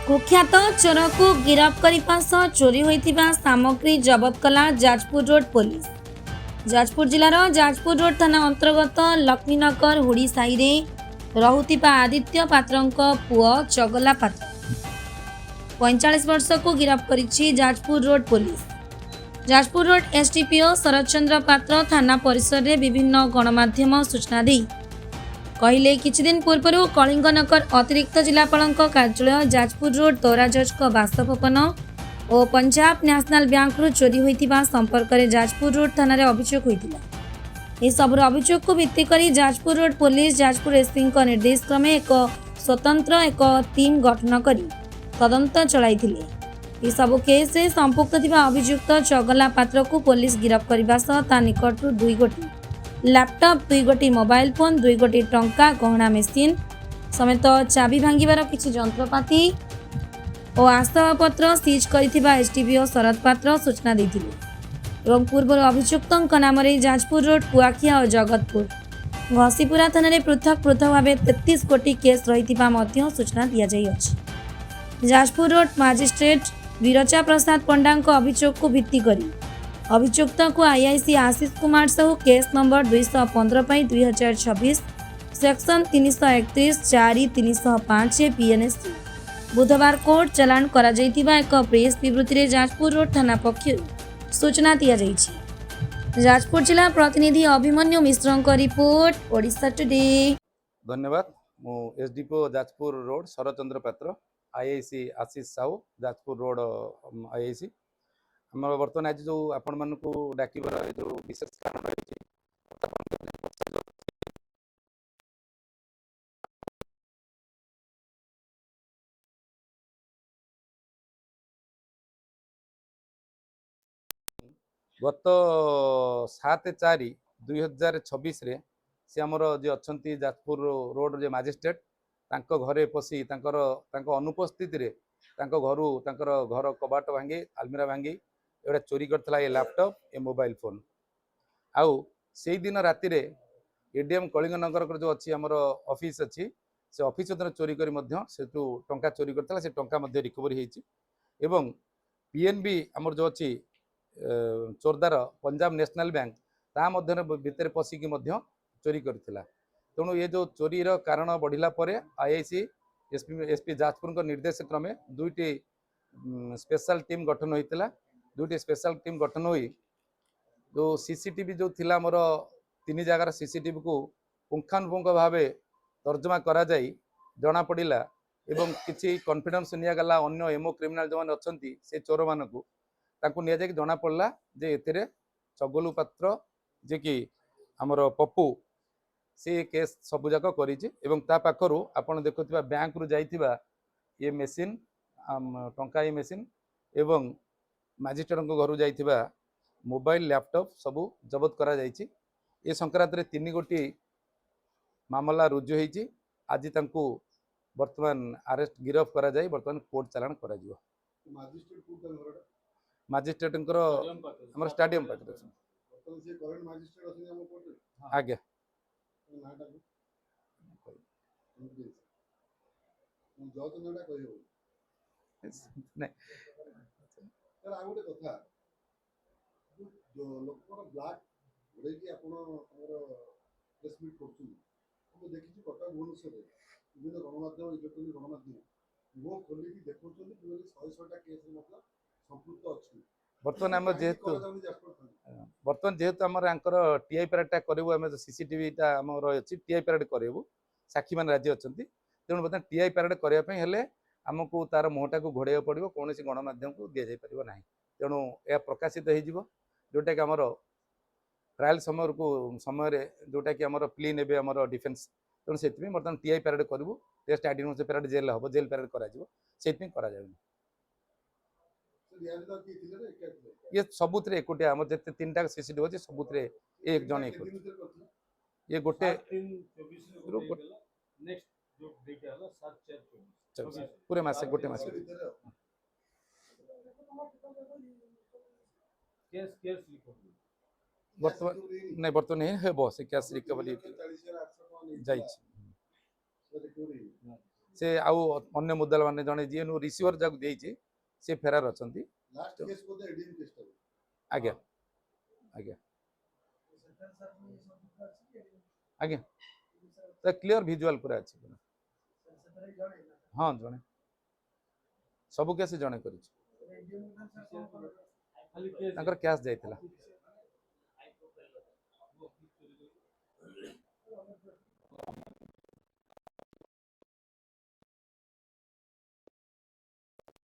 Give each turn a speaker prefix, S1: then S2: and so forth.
S1: कुख्यात चोर को गिरफ्त करने चोरी होता सामग्री जबत कला जाजपुर रोड पुलिस। जाजपुर जिलार जाजपुर रोड थाना अंतर्गत लक्ष्मीनगर हुड़ी साई रे रहुतिबा आदित्य पात्र पुओ चगला पात्र 45 वर्ष को गिरफ्त करिछि Jajpur road police. Jajpur road SDPO Sharad Chandra Patra थाना परिसर में विभिन्न गणमाध्यम सूचना दी कहले किछि दिन पूर्व कलिंगनगर अतिरिक्त जिलापाल कार्यालय जाजपुर रोड दौराजज बासभवन और पंजाब नेशनल बैंक चोरी होता संपर्क में जाजपुर रोड थाना अभियोग होता। यह सबूर अभियोग को भित्ति कर Jajpur road police Jajpur SP निर्देश क्रमे एक स्वतंत्र एक टीम गठन कर तदंत चलाइथिले। यह सबु केस रे संपुक्त थिबा अभियुक्त चगला पात्र को पुलिस गिरफ्त करने सह ता निकट 2 गोटी लैपटॉप 2 गोटी मोबाइल फोन 2 गोटी टंका गहना मेसीन समेत चाबी भांगिबार किछि जंत्रपाति और आसबाबपत्र सीज करिथिबा एसडीपीओ शरद पात्र सूचना देथिले एवं पूर्व अभियुक्तଙ୍କ नामरे जाजपुर रोड कुआखिया और जगतपुर घसीपुरा थाना पृथक पृथक भाव 33 कोटी केस रहिथिबा मध्य सूचना दिया जाई अछि। जाजपुर रोड मजिस्ट्रेट विरचा प्रसाद पंडा अभियोग को भित्ति करी अभियुक्त को IIC Ashish Kumar Sahu case number 215 2026 section 331 4 305 PNS बुधवार कोर्ट चलाण करा जायतिबा एक प्रेस विवृत्ति रे जाजपुर रोड थाना पक्षरु सूचना दिया जायछि। जाजपुर जिला प्रतिनिधि अभिमन्यु मिश्र रिपोर्ट ओडिशा टुडे।
S2: धन्यवाद। मु एसडीपीओ जाजपुर रोड शरद चंद्र पात्र आईआईसी आशीष साहू जाजपुर रोड आईआईसी आम बर्तमान आज जो आपण मान डाकिबार जो विशेष कारण रही गत 7/4/2026 रे से आमर जे अच्छी जाजपुर रोड जे मजिस्ट्रेट तांको घरे पशि अनुपस्थित रे तांको घर कबाट भांगी आलमीरा भांगी एटा चोरी करथिला ए लैपटॉप ए मोबाइल फोन आउ से दिन राति रे एडीएम कलिंगनगर जो अच्छी आमर ऑफिस अच्छी से ऑफिस चोरी करी मध्य सेतु टंका चोरी करथिला से टंका मध्य रिकवरी हेछि एवं पीएनबी आमर जो अच्छी चोरदार पंजाब नेशनल बैंक ता मध्य भितर पशिकी मध्य चोरी करथिला। तेणु ये जो चोरी रो कारण बढ़िला परे आईआईसी एसपी जाजपुर निर्देश क्रमे 2टी स्पेशल टीम गठन होइतिला। 2टी स्पेशल टीम गठन होई जो सीसीटीवी जो थिला मोर 3 जगार सीसीटीवी को पुंखानुपुंख भावे तर्जमा करा जाई जना पड़िला एवं किछि कॉन्फिडेंस निया गला अन्य एमओ क्रिमिनल जो माने अछंती से चोर मानकू ताकू निया जाय जना पड़ला जे एथिरे चगलू पात्र जे कि हमर पप्पू से केस सबु जाक करिछि एवं ता पाखरु आपण देखुथिबा बैंक रु जाइथिबा ये मेसिन टंका ये मेसिन एवं मजिस्ट्रेट को घर जाइथिबा मोबाइल लैपटॉप सबु जबत करा जाइछि। ए संक्रांत रे 3 गोटी मामला रुजु होइछि। आज तांकू वर्तमान अरेस्ट गिरफ्त करा जाय वर्तमान कोर्ट चालान करा जिवो।
S3: मजिस्ट्रेट को घर
S2: मजिस्ट्रेट हमर स्टेडियम पात्र
S3: से करंट मजिस्ट्रेट अछि हम कोर्ट
S2: आगे
S3: नाटा जज नाटा कहियो
S2: नहीं
S3: सर आ गोटे कथा जो लोक ब्लैक बड़े कि आपण हमर प्रेस मीट करछु हम देखि कटक भुवनेश्वर विभिन्न गणमाध्यम इलेक्ट्रॉनिक गणमाध्यम वो खोली कि देखौछन कि 100 टा केस मतलब संपुक्त अछि।
S2: बर्तमान आम जेहेतु बर्तमान जेहेतु आम टीआई पैरेड करूँ आम सीसीटीवी आमर अच्छी टीआई पैरेड करूँ साक्षी मैंने राजी अच्छा तेणु बर्तमान टीआई पैरेड करने आमको तार मुहटा को घोड़े पड़ो कौन गणमाध्यम को दि जापर ना तेणु यह प्रकाशित हो जोटा कि आमर ट्रायल समय जोटा कि आमर प्ली ने आमर डिफेन्स तेणु से बर्तमान टीआई पैरेड करूँ टेस्ट आइडेंटिफिकेशन पैरेड जेल हम जेल पैरेड करा ये सबुत एकोटे आम जिते 3टा सीसीटीवी अच्छे सबुत एक जन ये गोटे पूरे मासे गोटे मासे बर्तमान नहीं बर्तमान नहीं हे बस कैश रिकवरी जाई से आउ अन्य मुद्दा मैंने जड़े जी रिसीवर जब देती से फेरार अच्छा
S3: लास्ट केस बोधे एडीएम केस टा
S2: आज्ञा आज्ञा आज्ञा तो क्लियर विजुअल पूरा अच्छी पूरा हाँ जड़े सब केस जड़े कर कैश जाइला